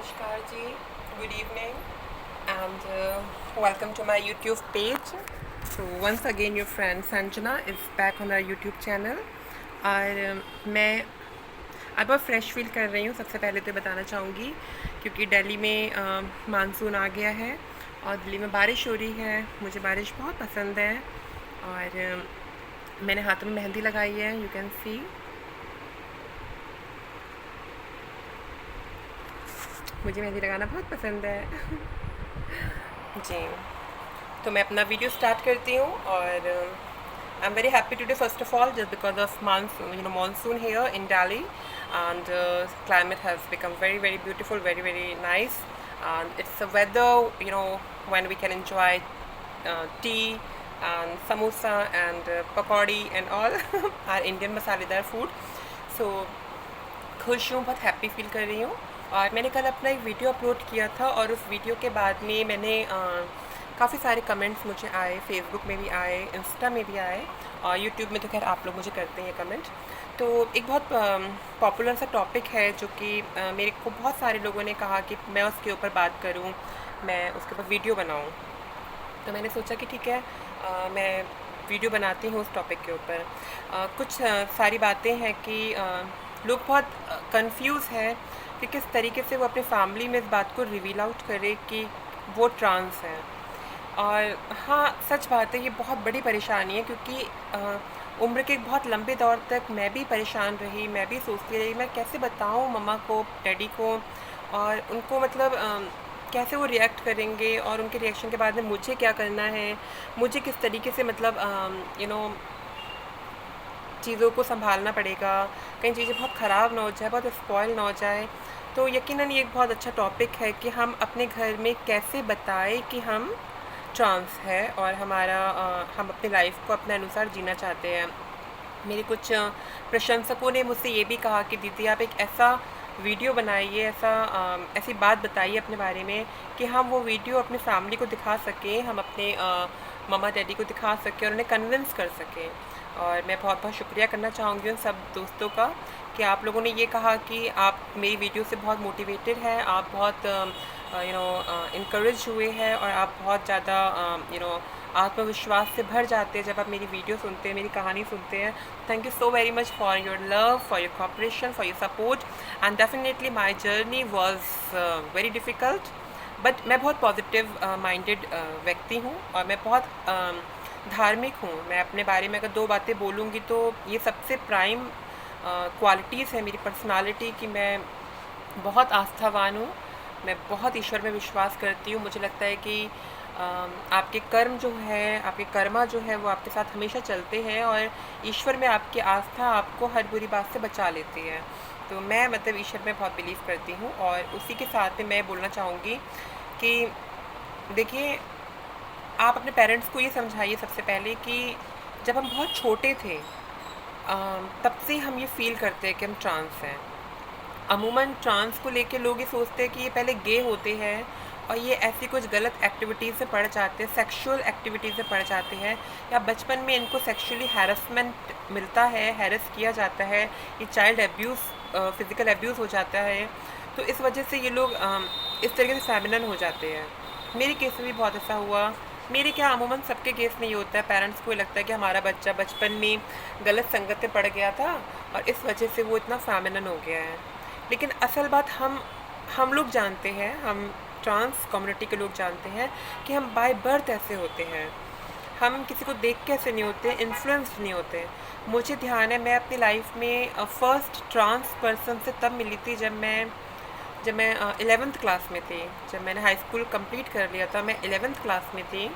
Namaskar ji, good evening, and welcome to my YouTube page. So once again, your friend Sanjana is back on our YouTube channel. और मैं अब बहुत fresh feel कर रही हूँ। सबसे पहले तो बताना चाहूँगी क्योंकि दिल्ली में मानसून आ गया है और दिल्ली में बारिश हो रही है। मुझे बारिश बहुत पसंद है और मैंने हाथों में मेहंदी लगाई है, यू कैन सी। मुझे मेहंदी लगाना बहुत पसंद है जी। तो मैं अपना वीडियो स्टार्ट करती हूँ और I am very happy today first of all just because of monsoon here in Delhi and climate has become very very beautiful, very very nice, and it's a weather when we can enjoy tea and samosa and pakodi and all our Indian masaledar food. So खुश हूँ, बहुत happy feel कर रही हूँ। और मैंने कल अपना एक वीडियो अपलोड किया था और उस वीडियो के बाद में मैंने काफ़ी सारे कमेंट्स मुझे आए, फेसबुक में भी आए, इंस्टा में भी आए और यूट्यूब में तो खैर आप लोग मुझे करते हैं कमेंट। तो एक बहुत पॉपुलर सा टॉपिक है जो कि मेरे को बहुत सारे लोगों ने कहा कि मैं उसके ऊपर बात करूं, मैं उसके ऊपर वीडियो बनाऊं। तो मैंने सोचा कि ठीक है, मैं वीडियो बनाती हूँ उस टॉपिक के ऊपर। कुछ सारी बातें हैं कि लोग बहुत कंफ्यूज है कि किस तरीके से वो अपनी फैमिली में इस बात को रिवील आउट करे कि वो ट्रांस है। और हाँ, सच बात है, ये बहुत बड़ी परेशानी है क्योंकि उम्र के एक बहुत लंबे दौर तक मैं भी परेशान रही, मैं भी सोचती रही मैं कैसे बताऊँ मम्मा को, डैडी को, और उनको मतलब कैसे वो रिएक्ट करेंगे और उनके रिएक्शन के बाद में मुझे क्या करना है, मुझे किस तरीके से मतलब चीज़ों को संभालना पड़ेगा, कहीं चीज़ें बहुत ख़राब ना हो जाए, बहुत स्पॉइल ना हो जाए। तो यकीनन ये एक बहुत अच्छा टॉपिक है कि हम अपने घर में कैसे बताएं कि हम ट्रांस है और हम अपनी लाइफ को अपने अनुसार जीना चाहते हैं। मेरे कुछ प्रशंसकों ने मुझसे ये भी कहा कि दीदी आप एक ऐसा वीडियो बनाइए, ऐसी बात बताइए अपने बारे में कि हम वो वीडियो अपनी फैमिली को दिखा सकें, हम अपने मम्मा डैडी को दिखा सकें और उन्हें कन्विंस कर सकें। और मैं बहुत बहुत शुक्रिया करना चाहूँगी उन सब दोस्तों का कि आप लोगों ने ये कहा कि आप मेरी वीडियो से बहुत मोटिवेटेड हैं, आप बहुत इनकरेज हुए हैं और आप बहुत ज़्यादा आत्मविश्वास से भर जाते हैं जब आप मेरी वीडियो सुनते हैं, मेरी कहानी सुनते हैं। Thank you so very much for your love, for your cooperation, for your support, and definitely my journey was very difficult, but मैं बहुत पॉजिटिव माइंडेड व्यक्ति हूँ और मैं बहुत धार्मिक हूँ। मैं अपने बारे में अगर दो बातें बोलूँगी तो ये सबसे प्राइम क्वालिटीज़ है मेरी पर्सनालिटी की मैं बहुत आस्थावान हूँ, मैं बहुत ईश्वर में विश्वास करती हूँ। मुझे लगता है कि आपके कर्म जो है, आपके कर्मा जो है वो आपके साथ हमेशा चलते हैं और ईश्वर में आपकी आस्था आपको हर बुरी बात से बचा लेती है। तो मैं मतलब ईश्वर में बहुत बिलीव करती हूँ और उसी के साथ में मैं बोलना चाहूँगी कि देखिए, आप अपने पेरेंट्स को ये समझाइए सबसे पहले कि जब हम बहुत छोटे थे तब से हम ये फ़ील करते हैं कि हम ट्रांस हैं। अमूमन ट्रांस को लेके लोग ये सोचते हैं कि ये पहले गे होते हैं और ये ऐसी कुछ गलत एक्टिविटीज़ से पड़ जाते हैं, सेक्सुअल एक्टिविटीज़ से पड़ जाते हैं, या बचपन में इनको सेक्सुअली हैरेसमेंट मिलता है, हैरेस किया जाता है, ये चाइल्ड एब्यूज़, फ़िज़िकल एब्यूज़ हो जाता है। तो इस वजह से ये लोग इस तरीके से फेमिनिन हो जाते हैं। मेरे केस में भी बहुत ऐसा हुआ। मेरे क्या, अमूमन सबके केस में ये होता है, पेरेंट्स को लगता है कि हमारा बच्चा बचपन में गलत संगत में पड़ गया था और इस वजह से वो इतना फेमिनिन हो गया है। लेकिन असल बात हम लोग जानते हैं, हम ट्रांस कम्युनिटी के लोग जानते हैं कि हम बाय बर्थ ऐसे होते हैं, हम किसी को देख के ऐसे नहीं होते, इन्फ्लुएंस्ड नहीं होते। मुझे ध्यान है, मैं अपनी लाइफ में फर्स्ट ट्रांस पर्सन से तब मिली थी जब मैं 11th क्लास में थी। जब मैंने हाई स्कूल कंप्लीट कर लिया था, मैं 11th क्लास में थी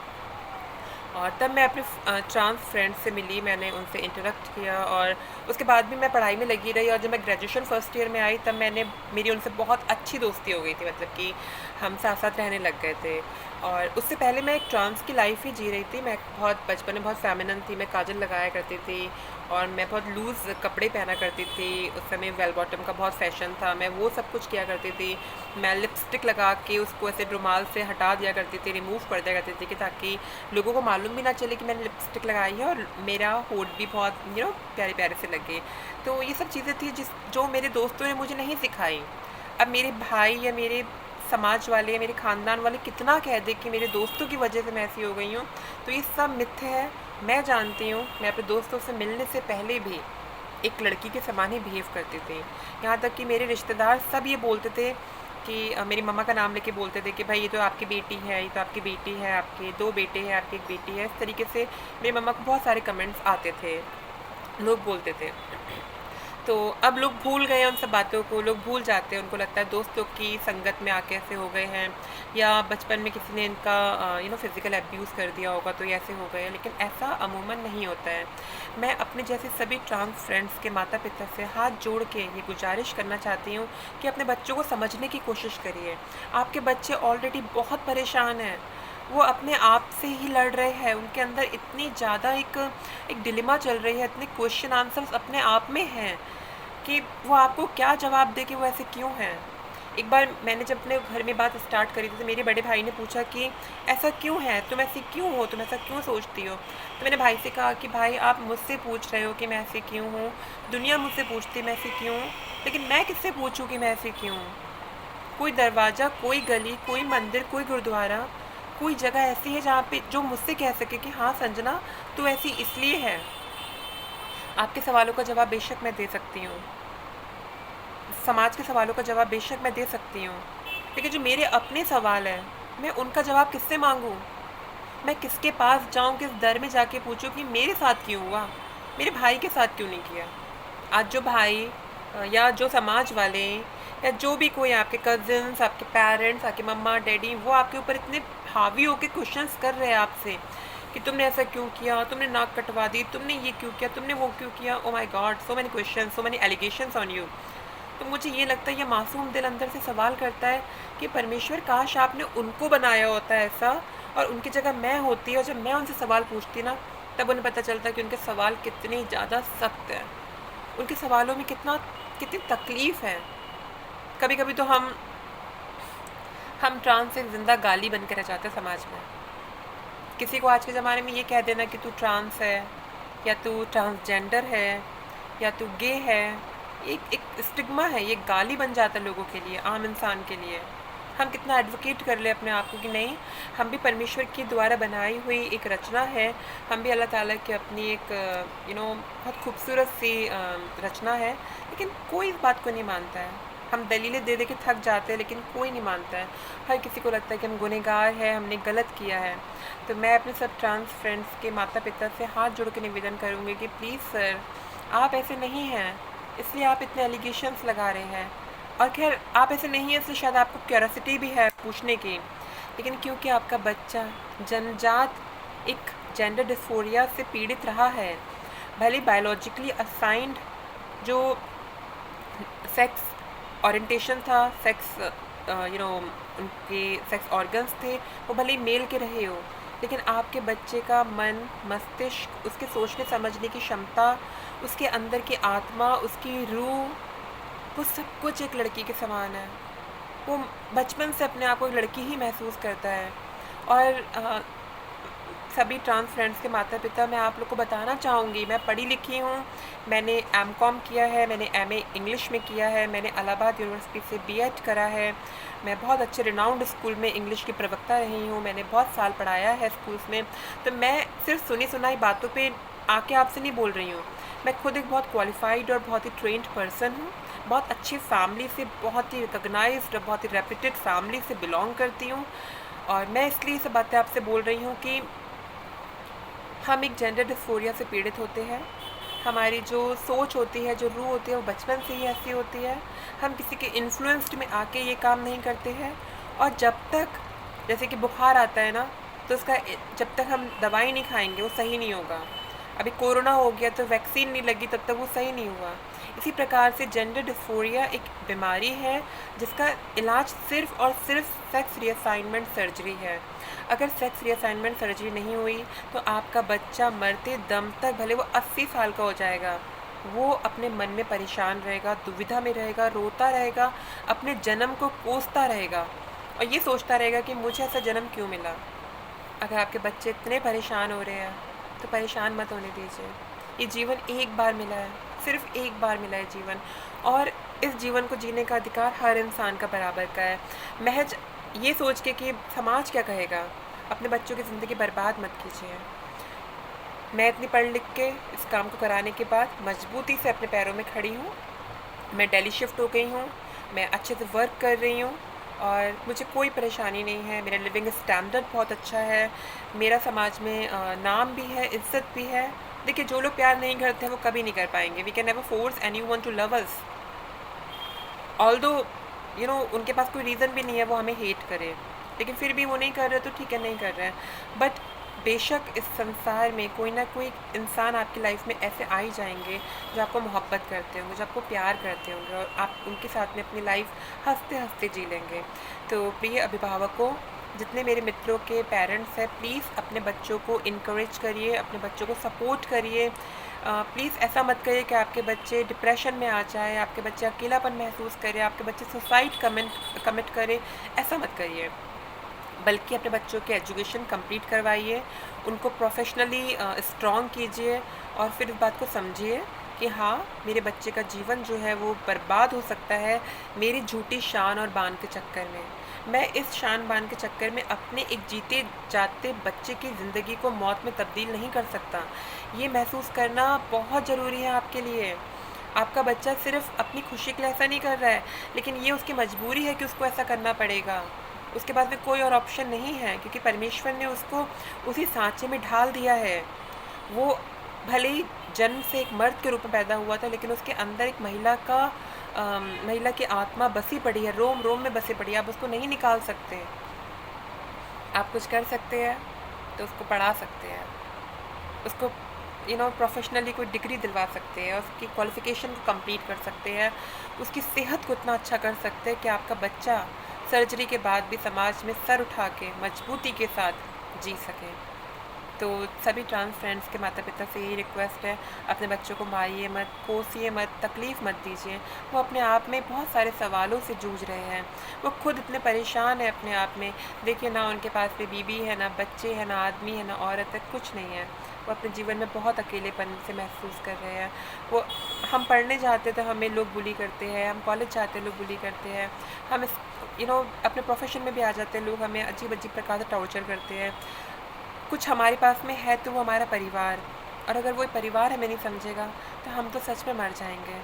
और तब मैं अपने ट्रांस फ्रेंड्स से मिली, मैंने उनसे इंटरेक्ट किया और उसके बाद भी मैं पढ़ाई में लगी रही। और जब मैं ग्रेजुएशन फर्स्ट ईयर में आई तब मेरी उनसे बहुत अच्छी दोस्ती हो गई थी, मतलब कि हम साथ साथ रहने लग गए थे। और उससे पहले मैं एक ट्रांस की लाइफ ही जी रही थी। मैं बहुत बचपन में बहुत फेमिनिन थी, मैं काजल लगाया करती थी और मैं बहुत लूज़ कपड़े पहना करती थी। उस समय वेल बॉटम का बहुत फैशन था, मैं वो सब कुछ किया करती थी। मैं लिपस्टिक लगा के उसको ऐसे रुमाल से हटा दिया करती थी, रिमूव कर दिया करती थी कि ताकि लोगों को मालूम भी ना चले कि मैंने लिपस्टिक लगाई है और मेरा होठ भी बहुत प्यारे प्यारे से लगे। तो ये सब चीज़ें थी जो मेरे दोस्तों ने मुझे नहीं सिखाई। अब मेरे भाई या मेरे समाज वाले या मेरे ख़ानदान वाले कितना कह दे कि मेरे दोस्तों की वजह से मैं ऐसी हो गई हूँ, तो ये सब मिथ है। मैं जानती हूँ, मैं अपने दोस्तों से मिलने से पहले भी एक लड़की के समान ही बिहेव करती थी। यहाँ तक कि मेरे रिश्तेदार सब ये बोलते थे कि मेरी मम्मा का नाम लेके बोलते थे कि भाई ये तो आपकी बेटी है, ये तो आपकी बेटी है, आपके 2 बेटे हैं, आपकी एक बेटी है। इस तरीके से मेरी मम्मा को बहुत सारे कमेंट्स आते थे, लोग बोलते थे। तो अब लोग भूल गए हैं उन सब बातों को, लोग भूल जाते हैं। उनको लगता है दोस्तों की संगत में आके ऐसे हो गए हैं, या बचपन में किसी ने इनका फ़िज़िकल अब्यूज़ कर दिया होगा तो ये ऐसे हो गए हैं, लेकिन ऐसा अमूमन नहीं होता है। मैं अपने जैसे सभी ट्रांस फ्रेंड्स के माता पिता से हाथ जोड़ के ये गुजारिश करना चाहती हूँ कि अपने बच्चों को समझने की कोशिश करिए। आपके बच्चे ऑलरेडी बहुत परेशान हैं, वो अपने आप से ही लड़ रहे हैं। उनके अंदर इतनी ज़्यादा एक डिलेमा चल रही है, इतने क्वेश्चन आंसर्स अपने आप में हैं कि वो आपको क्या जवाब दे कि वो ऐसे क्यों हैं। एक बार मैंने जब अपने घर में बात स्टार्ट करी थी तो मेरे बड़े भाई ने पूछा कि ऐसा क्यों है, तुम ऐसी क्यों हो, तुम ऐसा क्यों सोचती हो। तो मैंने भाई से कहा कि भाई आप मुझसे पूछ रहे हो कि मैं ऐसी क्यों हूँ, दुनिया मुझसे पूछती मैं ऐसी क्यों हूँ, लेकिन मैं किससे पूछूँ कि मैं ऐसी क्यों हूँ। कोई दरवाज़ा, कोई गली, कोई मंदिर, कोई गुरुद्वारा, कोई जगह ऐसी है जहाँ पे जो मुझसे कह सके कि हाँ संजना तू ऐसी इसलिए है। आपके सवालों का जवाब बेशक मैं दे सकती हूँ, समाज के सवालों का जवाब बेशक मैं दे सकती हूँ, लेकिन जो मेरे अपने सवाल हैं मैं उनका जवाब किससे मांगूँ। मैं किसके पास जाऊँ, किस दर में जाके पूछूँ कि मेरे साथ क्यों हुआ, मेरे भाई के साथ क्यों नहीं किया। आज जो भाई या जो समाज वाले या जो भी कोई आपके कज़िन्स, आपके पेरेंट्स, आपके मम्मा डैडी, वो आपके ऊपर इतने हावी होकर क्वेश्चंस कर रहे हैं आपसे कि तुमने ऐसा क्यों किया, तुमने नाक कटवा दी, तुमने ये क्यों किया, तुमने वो क्यों किया। Oh my God, so many question, so many allegations on you. तो मुझे ये लगता है, ये मासूम दिल अंदर से सवाल करता है कि परमेश्वर काश आपने उनको बनाया होता है ऐसा, और उनकी जगह मैं होती, और जब मैं उनसे सवाल पूछती ना तब उन्हें पता चलता कि उनके सवाल कितने ज़्यादा सख्त हैं, उनके सवालों में कितनी तकलीफ़ है। कभी कभी तो हम ट्रांस एक ज़िंदा गाली बन के रह जाते हैं समाज में। किसी को आज के ज़माने में ये कह देना कि तू ट्रांस है, या तू ट्रांसजेंडर है, या तू गे है, एक स्टिग्मा है, ये गाली बन जाता है लोगों के लिए, आम इंसान के लिए। हम कितना एडवोकेट कर ले अपने आप को कि नहीं, हम भी परमेश्वर के द्वारा बनाई हुई एक रचना है, हम भी अल्लाह ताला की अपनी एक बहुत खूबसूरत सी रचना है, लेकिन कोई इस बात को नहीं मानता है। हम दलीलें दे दे के थक जाते हैं, लेकिन कोई नहीं मानता है। हर किसी को लगता है कि हम गुनहगार हैं, हमने गलत किया है। तो मैं अपने सब ट्रांस फ्रेंड्स के माता पिता से हाथ जोड़ के निवेदन करूँगी कि प्लीज़ सर, आप ऐसे नहीं हैं, इसलिए आप इतने एलिगेशंस लगा रहे हैं। और खैर आप ऐसे नहीं हैं इसलिए शायद आपको क्यूरियोसिटी भी है पूछने की, लेकिन क्योंकि आपका बच्चा जनजात एक जेंडर डिस्फोरिया से पीड़ित रहा है, भले बायोलॉजिकली असाइंड जो सेक्स ओरिएंटेशन था, सेक्स उनके सेक्स ऑर्गन्स थे, वो भले ही मेल के रहे हो, लेकिन आपके बच्चे का मन, मस्तिष्क, उसके सोचने समझने की क्षमता, उसके अंदर की आत्मा, उसकी रूह, वो सब कुछ एक लड़की के समान है। वो बचपन से अपने आप को एक लड़की ही महसूस करता है। और सभी ट्रांस फ्रेंड्स के माता पिता, मैं आप लोग को बताना चाहूँगी, मैं पढ़ी लिखी हूँ, मैंने एमकॉम किया है, मैंने एमए इंग्लिश में किया है, मैंने इलाहाबाद यूनिवर्सिटी से बीएड करा है, मैं बहुत अच्छे रिनाउंड स्कूल में इंग्लिश की प्रवक्ता रही हूँ, मैंने बहुत साल पढ़ाया है स्कूल्स में। तो मैं सिर्फ सुनी सुनाई बातों पे आके आपसे नहीं बोल रही हूँ, मैं खुद एक बहुत क्वालिफाइड और बहुत ही ट्रेंड पर्सन हूँ, बहुत अच्छी फैमिली से, बहुत ही रिकॉग्नाइज्ड, बहुत ही रेप्यूटेड फैमिली से बिलोंग करती हूँ। और मैं इसलिए सब बातें आपसे बोल रही हूँ कि हम एक जेंडर डिस्फोरिया से पीड़ित होते हैं। हमारी जो सोच होती है, जो रूह होती है, वो बचपन से ही ऐसी होती है। हम किसी के इन्फ्लुएंस्ड में आके ये काम नहीं करते हैं। और जब तक, जैसे कि बुखार आता है ना, तो उसका जब तक हम दवाई नहीं खाएंगे वो सही नहीं होगा। अभी कोरोना हो गया तो वैक्सीन नहीं लगी तब तक वो सही नहीं हुआ। इसी प्रकार से जेंडर डिस्फोरिया एक बीमारी है जिसका इलाज सिर्फ़ और सिर्फ सेक्स रीअसाइनमेंट सर्जरी है। अगर सेक्स रीअसाइनमेंट सर्जरी नहीं हुई तो आपका बच्चा मरते दम तक, भले वो 80 साल का हो जाएगा, वो अपने मन में परेशान रहेगा, दुविधा में रहेगा, रोता रहेगा, अपने जन्म को कोसता रहेगा और ये सोचता रहेगा कि मुझे ऐसा जन्म क्यों मिला। अगर आपके बच्चे इतने परेशान हो रहे हैं तो परेशान मत होने दीजिए। ये जीवन एक बार मिला है, सिर्फ एक बार मिला है जीवन। और इस जीवन को जीने का अधिकार हर इंसान का बराबर का है। महज ये सोच के कि समाज क्या कहेगा, अपने बच्चों की ज़िंदगी बर्बाद मत कीजिए। मैं इतनी पढ़ लिख के इस काम को कराने के बाद मजबूती से अपने पैरों में खड़ी हूँ। मैं दिल्ली शिफ्ट हो गई हूँ, मैं अच्छे से वर्क कर रही हूँ और मुझे कोई परेशानी नहीं है। मेरा लिविंग स्टैंडर्ड बहुत अच्छा है, मेरा समाज में नाम भी है, इज़्ज़त भी है। देखिए, जो लोग प्यार नहीं करते हैं वो कभी नहीं कर पाएंगे। We can never force anyone to love us, although उनके पास कोई रीज़न भी नहीं है वो हमें हेट करे, लेकिन फिर भी वो नहीं कर रहे तो ठीक है, नहीं कर रहे हैं। बट बेशक इस संसार में कोई ना कोई इंसान आपकी लाइफ में ऐसे आ ही जाएंगे जो आपको मोहब्बत करते होंगे, जो आपको प्यार करते होंगे, और आप उनके साथ में अपनी लाइफ हंसते हंसते जी लेंगे। तो प्रिय अभिभावकों, जितने मेरे मित्रों के पेरेंट्स हैं, प्लीज़ अपने बच्चों को इनकरेज करिए, अपने बच्चों को सपोर्ट करिए। प्लीज़ ऐसा मत करिए कि आपके बच्चे डिप्रेशन में आ जाए, आपके बच्चे अकेलापन महसूस करें, आपके बच्चे सुसाइड कमिट करें। ऐसा मत करिए, बल्कि अपने बच्चों की एजुकेशन कंप्लीट करवाइए, उनको प्रोफेशनली स्ट्रॉन्ग कीजिए और फिर इस बात को समझिए कि हाँ, मेरे बच्चे का जीवन जो है वो बर्बाद हो सकता है मेरी झूठी शान और बान के चक्कर में। मैं इस शान बान के चक्कर में अपने एक जीते जाते बच्चे की ज़िंदगी को मौत में तब्दील नहीं कर सकता। ये महसूस करना बहुत ज़रूरी है आपके लिए। आपका बच्चा सिर्फ अपनी खुशी के लिए ऐसा नहीं कर रहा है, लेकिन ये उसकी मजबूरी है कि उसको ऐसा करना पड़ेगा। उसके पास में कोई और ऑप्शन नहीं है, क्योंकि परमेश्वर ने उसको उसी सांचे में ढाल दिया है। वो भले ही जन्म से एक मर्द के रूप में पैदा हुआ था, लेकिन उसके अंदर एक महिला की आत्मा बसी पड़ी है, रोम रोम में बसी पड़ी है। आप उसको नहीं निकाल सकते। आप कुछ कर सकते हैं तो उसको पढ़ा सकते हैं, उसको प्रोफेशनली कोई डिग्री दिलवा सकते हैं, उसकी क्वालिफ़िकेशन को कंप्लीट कर सकते हैं, उसकी सेहत को इतना अच्छा कर सकते हैं कि आपका बच्चा सर्जरी के बाद भी समाज में सर उठा के मजबूती के साथ जी सके। तो सभी ट्रांस फ्रेंड्स के माता पिता से यही रिक्वेस्ट है, अपने बच्चों को मारिए मत, कोसिए मत, तकलीफ़ मत दीजिए। वो अपने आप में बहुत सारे सवालों से जूझ रहे हैं, वो खुद इतने परेशान है अपने आप में। देखिए ना, उनके पास में बीवी है, ना बच्चे हैं, ना आदमी है, ना औरत है, कुछ नहीं है। वो अपने जीवन में बहुत अकेलेपन से महसूस कर रहे हैं। वो हम पढ़ने जाते तो हमें लोग बुली करते हैं, हम कॉलेज जाते लोग बुली करते हैं, हम इस अपने प्रोफेशन में भी आ जाते हैं, लोग हमें अजीब अजीब प्रकार से टॉर्चर करते हैं। कुछ हमारे पास में है तो वो हमारा परिवार, और अगर वो परिवार हमें नहीं समझेगा तो हम तो सच में मर जाएंगे।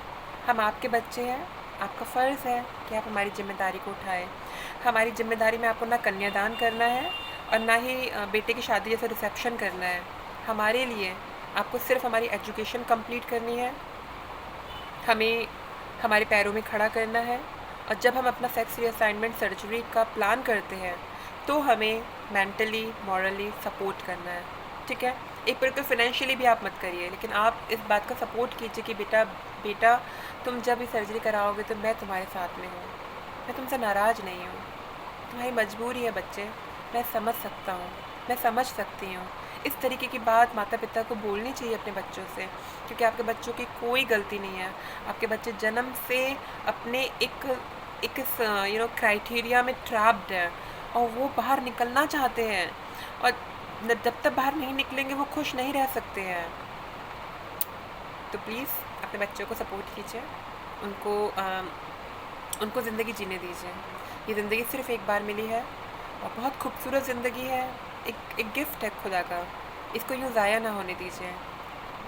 हम आपके बच्चे हैं, आपका फ़र्ज़ है कि आप हमारी ज़िम्मेदारी को उठाएं। हमारी ज़िम्मेदारी में आपको ना कन्यादान करना है और ना ही बेटे की शादी जैसे रिसेप्शन करना है। हमारे लिए आपको सिर्फ हमारी एजुकेशन कंप्लीट करनी है, हमें हमारे पैरों में खड़ा करना है, और जब हम अपना सेक्स रीअसाइनमेंट सर्जरी का प्लान करते हैं तो हमें मेंटली मॉरली सपोर्ट करना है। ठीक है, एक बिल्कुल फाइनेंशियली भी आप मत करिए, लेकिन आप इस बात का सपोर्ट कीजिए कि बेटा तुम जब भी सर्जरी कराओगे तो मैं तुम्हारे साथ में हूँ, मैं तुमसे नाराज़ नहीं हूँ, तुम्हारी मजबूरी है बच्चे, मैं समझ सकता हूँ, मैं समझ सकती हूँ। इस तरीके की बात माता पिता को बोलनी चाहिए अपने बच्चों से, क्योंकि आपके बच्चों की कोई गलती नहीं है। आपके बच्चे जन्म से अपने एक क्राइटेरिया में ट्रैप्ड है और वो बाहर निकलना चाहते हैं, और जब तक बाहर नहीं निकलेंगे वो खुश नहीं रह सकते हैं। तो प्लीज़ अपने बच्चों को सपोर्ट कीजिए, उनको ज़िंदगी जीने दीजिए। ये ज़िंदगी सिर्फ़ एक बार मिली है और बहुत खूबसूरत ज़िंदगी है, एक गिफ्ट है खुदा का। इसको यूँ ज़ाया ना होने दीजिए।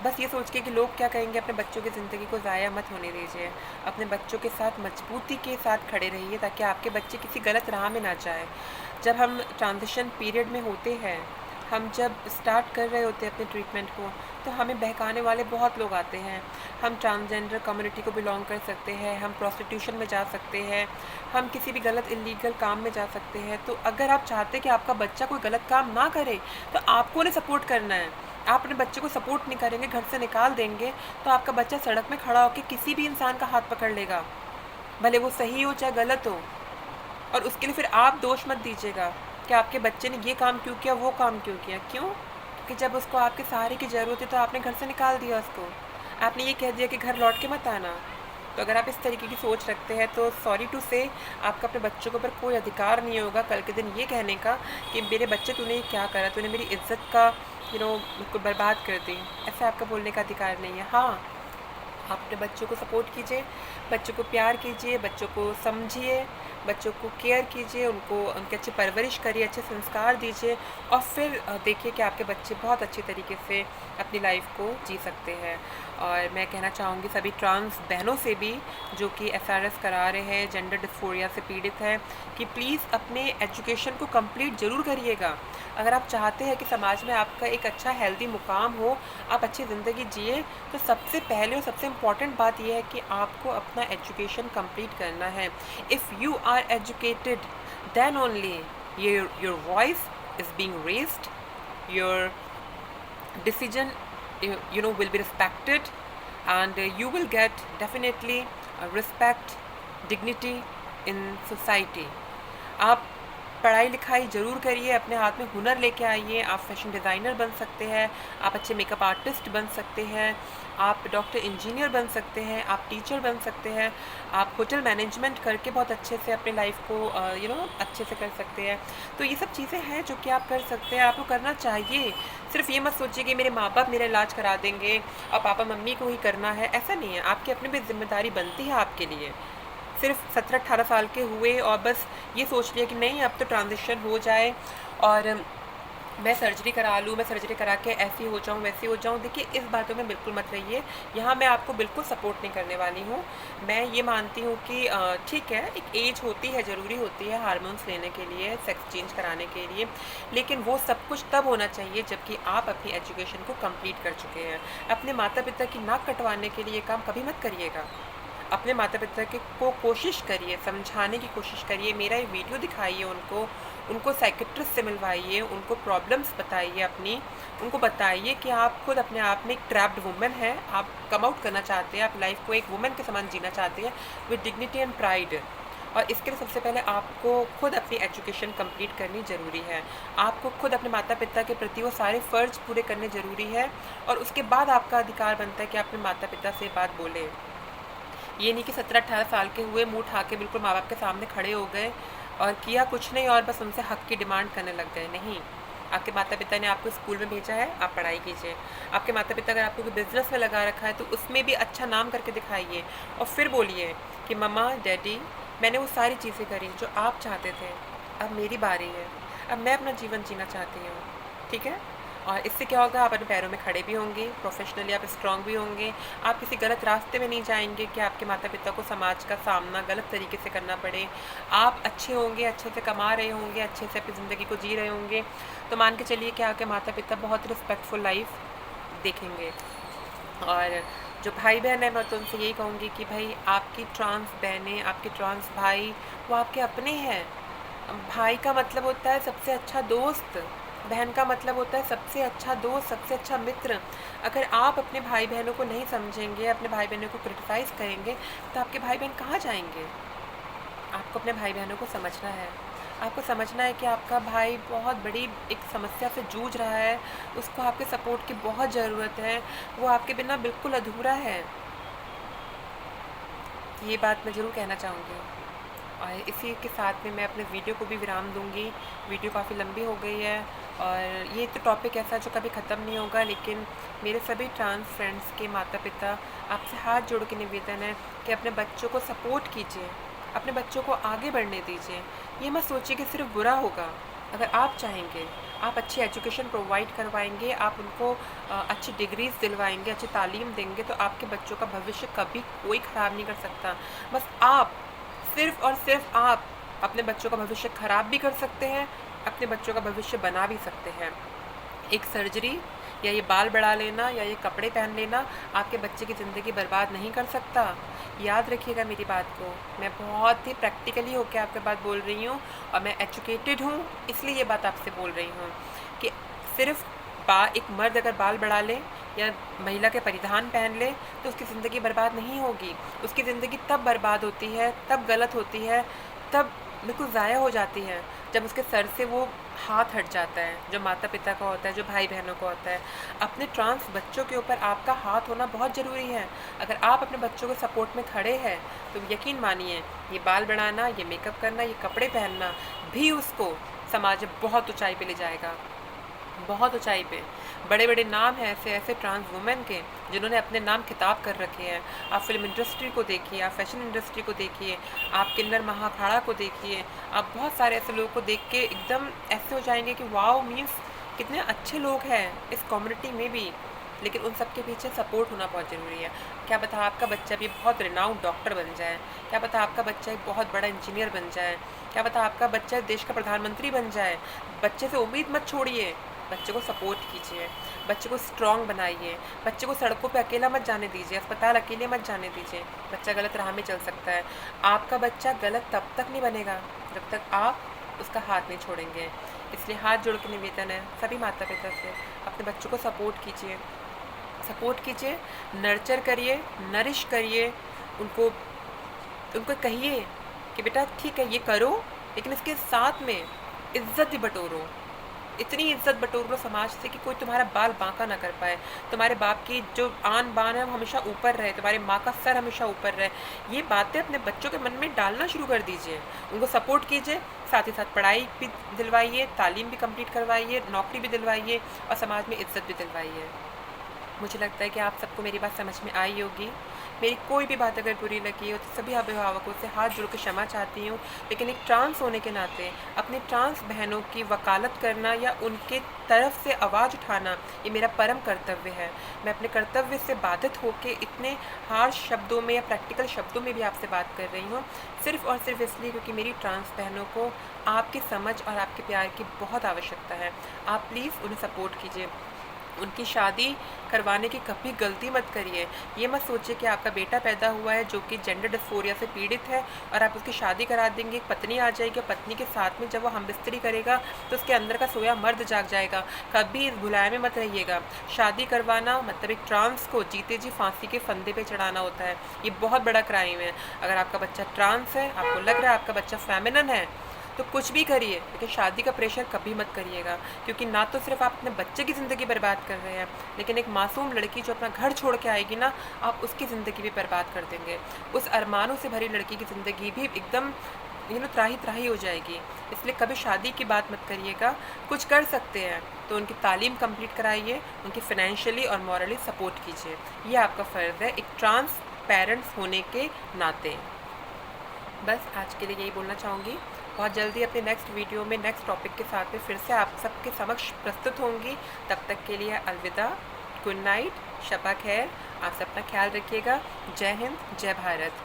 बस ये सोच के कि लोग क्या कहेंगे, अपने बच्चों की ज़िंदगी को ज़ाया मत होने दीजिए। अपने बच्चों के साथ मजबूती के साथ खड़े रहिए, ताकि आपके बच्चे किसी गलत राह में ना जाए। जब हम ट्रांजिशन पीरियड में होते हैं, हम जब स्टार्ट कर रहे होते हैं अपने ट्रीटमेंट को, तो हमें बहकाने वाले बहुत लोग आते हैं। हम ट्रांसजेंडर कम्युनिटी को बिलोंग कर सकते हैं, हम प्रोस्टिट्यूशन में जा सकते हैं, हम किसी भी गलत इलीगल काम में जा सकते हैं। तो अगर आप चाहते कि आपका बच्चा कोई गलत काम ना करे, तो आपको उन्हें सपोर्ट करना है। आप अपने बच्चे को सपोर्ट नहीं करेंगे, घर से निकाल देंगे, तो आपका बच्चा सड़क में खड़ा होकर किसी भी इंसान का हाथ पकड़ लेगा, भले वो सही हो चाहे गलत हो। और उसके लिए फिर आप दोष मत दीजिएगा कि आपके बच्चे ने ये काम क्यों किया, वो काम क्यों किया। क्यों? क्योंकि जब उसको आपके सहारे की ज़रूरत है तो आपने घर से निकाल दिया उसको, आपने ये कह दिया कि घर लौट के मत आना। तो अगर आप इस तरीके की सोच रखते हैं तो सॉरी टू से, आपका अपने बच्चों के ऊपर कोई अधिकार नहीं होगा कल के दिन ये कहने का कि मेरे बच्चे तूने क्या करा, तूने मेरी इज्जत का बिल्कुल बर्बाद कर दी। ऐसा आपका बोलने का अधिकार नहीं है। हाँ, आप अपने बच्चों को सपोर्ट कीजिए, बच्चों को प्यार कीजिए, बच्चों को समझिए, बच्चों को केयर कीजिए, उनकी अच्छी परवरिश करिए, अच्छे संस्कार दीजिए और फिर देखिए कि आपके बच्चे बहुत अच्छी तरीके से अपनी लाइफ को जी सकते हैं। और मैं कहना चाहूँगी सभी ट्रांस बहनों से भी जो कि एसआरएस करा रहे हैं, जेंडर डिस्फोरिया से पीड़ित हैं, कि प्लीज़ अपने एजुकेशन को कंप्लीट ज़रूर करिएगा। अगर आप चाहते हैं कि समाज में आपका एक अच्छा हेल्दी मुकाम हो, आप अच्छी ज़िंदगी जिए, तो सबसे पहले और सबसे इम्पॉर्टेंट बात यह है कि आपको अपना एजुकेशन कंप्लीट करना है। If you are educated, then only your voice is being raised, your decision will be respected, and you will get definitely respect, dignity in society. आप पढ़ाई लिखाई ज़रूर करिए, अपने हाथ में हुनर लेके आइए। आप फैशन डिज़ाइनर बन सकते हैं, आप अच्छे मेकअप आर्टिस्ट बन सकते हैं, आप डॉक्टर इंजीनियर बन सकते हैं, आप टीचर बन सकते हैं, आप होटल मैनेजमेंट करके बहुत अच्छे से अपने लाइफ को अच्छे से कर सकते हैं। तो ये सब चीज़ें हैं जो कि आप कर सकते हैं, आपको करना चाहिए। सिर्फ ये मत सोचिए कि मेरे माँ बाप मेरा इलाज करा देंगे और पापा मम्मी को ही करना है, ऐसा नहीं है। आपकी अपनी भी जिम्मेदारी बनती है आपके लिए। सिर्फ 17-18 साल के हुए और बस ये सोच लिया कि नहीं अब तो ट्रांजिशन हो जाए और मैं सर्जरी करा लूँ, मैं सर्जरी करा के ऐसी हो जाऊँ वैसी हो जाऊँ। देखिए इस बातों में बिल्कुल मत रहिए। यहाँ मैं आपको बिल्कुल सपोर्ट नहीं करने वाली हूँ। मैं ये मानती हूँ कि ठीक है, एक एज होती है, ज़रूरी होती है हार्मोन्स लेने के लिए, सेक्स चेंज कराने के लिए, लेकिन वो सब कुछ तब होना चाहिए जबकि आप अपनी एजुकेशन को कंप्लीट कर चुके हैं। अपने माता पिता की नाक कटवाने के लिए काम कभी मत करिएगा। अपने माता पिता को कोशिश करिए, समझाने की कोशिश करिए, मेरा ये वीडियो दिखाइए उनको साइकेट्रिस्ट से मिलवाइए, उनको प्रॉब्लम्स बताइए अपनी, उनको बताइए कि आप खुद अपने आप में एक ट्रैप्ड वुमेन है, आप कम आउट करना चाहते हैं, आप लाइफ को एक वुमेन के समान जीना चाहते हैं विद डिग्निटी एंड प्राइड। और इसके लिए सबसे पहले आपको खुद अपनी एजुकेशन कंप्लीट करनी ज़रूरी है। आपको खुद अपने माता पिता के प्रति वो सारे फ़र्ज़ पूरे करने ज़रूरी है और उसके बाद आपका अधिकार बनता है कि आप अपने माता पिता से बात बोलें। ये नहीं कि 17-18 साल के हुए, मुँह उठा के बिल्कुल माँ बाप के सामने खड़े हो गए और किया कुछ नहीं और बस उनसे हक की डिमांड करने लग गए। नहीं, आपके माता पिता ने आपको स्कूल में भेजा है, आप पढ़ाई कीजिए। आपके माता पिता अगर आपको कोई बिज़नेस में लगा रखा है तो उसमें भी अच्छा नाम करके दिखाइए और फिर बोलिए कि मम्मा डैडी, मैंने वो सारी चीज़ें करी जो आप चाहते थे, अब मेरी बारी है, अब मैं अपना जीवन जीना चाहती हूँ। ठीक है? और इससे क्या होगा, आप अपने पैरों में खड़े भी होंगे, प्रोफेशनली आप स्ट्रांग भी होंगे, आप किसी गलत रास्ते में नहीं जाएंगे कि आपके माता पिता को समाज का सामना गलत तरीके से करना पड़े। आप अच्छे होंगे, अच्छे से कमा रहे होंगे, अच्छे से अपनी ज़िंदगी को जी रहे होंगे, तो मान के चलिए कि आपके माता पिता बहुत रिस्पेक्टफुल लाइफ देखेंगे। और जो भाई बहन है, मैं तो उनसे यही कहूँगी कि भाई आपकी ट्रांस बहनें, आपके ट्रांस भाई वो आपके अपने हैं। भाई का मतलब होता है सबसे अच्छा दोस्त, बहन का मतलब होता है सबसे अच्छा दोस्त, सबसे अच्छा मित्र। अगर आप अपने भाई बहनों को नहीं समझेंगे, अपने भाई बहनों को क्रिटिसाइज़ करेंगे, तो आपके भाई बहन कहाँ जाएंगे? आपको अपने भाई बहनों को समझना है। आपको समझना है कि आपका भाई बहुत बड़ी एक समस्या से जूझ रहा है, उसको आपके सपोर्ट की बहुत ज़रूरत है, वो आपके बिना बिल्कुल अधूरा है। ये बात मैं ज़रूर कहना चाहूँगी। और इसी के साथ में मैं अपने वीडियो को भी विराम दूँगी। वीडियो काफ़ी लंबी हो गई है और ये तो टॉपिक ऐसा है जो कभी ख़त्म नहीं होगा, लेकिन मेरे सभी ट्रांस फ्रेंड्स के माता पिता आपसे हाथ जोड़ के निवेदन है कि अपने बच्चों को सपोर्ट कीजिए, अपने बच्चों को आगे बढ़ने दीजिए। ये मत सोचिए कि सिर्फ बुरा होगा। अगर आप चाहेंगे, आप अच्छी एजुकेशन प्रोवाइड करवाएंगे, आप उनको अच्छी डिग्रीज़ दिलवाएंगे, अच्छी तालीम देंगे, तो आपके बच्चों का भविष्य कभी कोई ख़राब नहीं कर सकता। बस आप, सिर्फ़ और सिर्फ आप अपने बच्चों का भविष्य ख़राब भी कर सकते हैं, अपने बच्चों का भविष्य बना भी सकते हैं। एक सर्जरी या ये बाल बढ़ा लेना या ये कपड़े पहन लेना आपके बच्चे की ज़िंदगी बर्बाद नहीं कर सकता। याद रखिएगा मेरी बात को। मैं बहुत ही प्रैक्टिकली होकर आपके बात बोल रही हूँ और मैं एजुकेटेड हूँ, इसलिए ये बात आपसे बोल रही हूँ कि सिर्फ एक मर्द अगर बाल बढ़ा ले या महिला के परिधान पहन ले तो उसकी ज़िंदगी बर्बाद नहीं होगी। उसकी ज़िंदगी तब बर्बाद होती है, तब गलत होती है, तब बिल्कुल ज़ाया हो जाती है जब उसके सर से वो हाथ हट जाता है, जो माता पिता का होता है, जो भाई बहनों का होता है। अपने ट्रांस बच्चों के ऊपर आपका हाथ होना बहुत ज़रूरी है। अगर आप अपने बच्चों के सपोर्ट में खड़े हैं तो यकीन मानिए, ये बाल बढ़ाना, ये मेकअप करना, ये कपड़े पहनना भी उसको समाज में बहुत ऊंचाई पे ले जाएगा, बहुत ऊंचाई पे। बड़े बड़े नाम हैं ऐसे ऐसे ट्रांस वुमेन के जिन्होंने अपने नाम खिताब कर रखे हैं। आप फिल्म इंडस्ट्री को देखिए, आप फैशन इंडस्ट्री को देखिए, आप किन्नर महाखाड़ा को देखिए, आप बहुत सारे ऐसे लोगों को देख के एकदम ऐसे हो जाएंगे कि वाओ, मीन्स कितने अच्छे लोग हैं इस कम्युनिटी में भी। लेकिन उन सब के पीछे सपोर्ट होना बहुत ज़रूरी है। क्या पता आपका बच्चा भी बहुत रिनाउंड डॉक्टर बन जाए, क्या पता आपका बच्चा एक बहुत बड़ा इंजीनियर बन जाए, क्या पता आपका बच्चा देश का प्रधानमंत्री बन जाए। बच्चे से उम्मीद मत छोड़िए, बच्चे को सपोर्ट कीजिए, बच्चे को स्ट्रॉन्ग बनाइए, बच्चे को सड़कों पे अकेला मत जाने दीजिए, अस्पताल अकेले मत जाने दीजिए। बच्चा गलत राह में चल सकता है। आपका बच्चा गलत तब तक नहीं बनेगा जब तक आप उसका हाथ नहीं छोड़ेंगे। इसलिए हाथ जोड़ के निवेदन है सभी माता पिता से, अपने बच्चों को सपोर्ट कीजिए, सपोर्ट कीजिए, नर्चर करिए, नरिश करिए, उनको उनको कहिए कि बेटा ठीक है ये करो, लेकिन इसके साथ में इज्जत भी बटोरो। इतनी इज्जत बटोर लो समाज से कि कोई तुम्हारा बाल बांका ना कर पाए, तुम्हारे बाप की जो आन बान है वो हमेशा ऊपर रहे, तुम्हारे माँ का सर हमेशा ऊपर रहे। ये बातें अपने बच्चों के मन में डालना शुरू कर दीजिए, उनको सपोर्ट कीजिए, साथ ही साथ पढ़ाई भी दिलवाइए, तालीम भी कंप्लीट करवाइए, नौकरी भी दिलवाइए और समाज में इज्जत भी दिलवाइए। मुझे लगता है कि आप सबको मेरी बात समझ में आई होगी। मेरी कोई भी बात अगर बुरी लगी हो तो सभी अभिभावकों से हाथ जोड़ के क्षमा चाहती हूँ। लेकिन एक ट्रांस होने के नाते अपनी ट्रांस बहनों की वकालत करना या उनके तरफ से आवाज़ उठाना ये मेरा परम कर्तव्य है। मैं अपने कर्तव्य से बाधित होकर इतने हार्श शब्दों में या प्रैक्टिकल शब्दों में भी आपसे बात कर रही हूँ, सिर्फ़ और सिर्फ इसलिए क्योंकि मेरी ट्रांस बहनों को आपकी समझ और आपके प्यार की बहुत आवश्यकता है। आप प्लीज़ उन्हें सपोर्ट कीजिए, उनकी शादी करवाने की कभी गलती मत करिए। ये मत सोचिए कि आपका बेटा पैदा हुआ है जो कि जेंडर डिस्फोरिया से पीड़ित है और आप उसकी शादी करा देंगे, एक पत्नी आ जाएगी, पत्नी के साथ में जब वो हमबिस्तरी करेगा तो उसके अंदर का सोया मर्द जाग जाएगा। कभी इस भुलाए में मत रहिएगा। शादी करवाना मतलब एक ट्रांस को जीते जी फांसी के फंदे पे चढ़ाना होता है। ये बहुत बड़ा क्राइम है। अगर आपका बच्चा ट्रांस है, आपको लग रहा है आपका बच्चा फेमिनिन है, तो कुछ भी करिए, लेकिन शादी का प्रेशर कभी मत करिएगा, क्योंकि ना तो सिर्फ आप अपने बच्चे की ज़िंदगी बर्बाद कर रहे हैं, लेकिन एक मासूम लड़की जो अपना घर छोड़ के आएगी ना, आप उसकी ज़िंदगी भी बर्बाद कर देंगे। उस अरमानों से भरी लड़की की ज़िंदगी भी एकदम त्राही त्राही हो जाएगी। इसलिए कभी शादी की बात मत करिएगा। कुछ कर सकते हैं तो उनकी तालीम कंप्लीट कराइए, उनकी फाइनेंशियली और मॉरली सपोर्ट कीजिए। ये आपका फ़र्ज़ है एक ट्रांस पेरेंट्स होने के नाते। बस आज के लिए यही बोलना चाहूँगी। बहुत जल्दी अपने नेक्स्ट वीडियो में नेक्स्ट टॉपिक के साथ में फिर से आप सबके समक्ष प्रस्तुत होंगी। तब तक के लिए अलविदा, गुड नाइट, शबा खैर। आप सब अपना ख्याल रखिएगा। जय हिंद, जय भारत।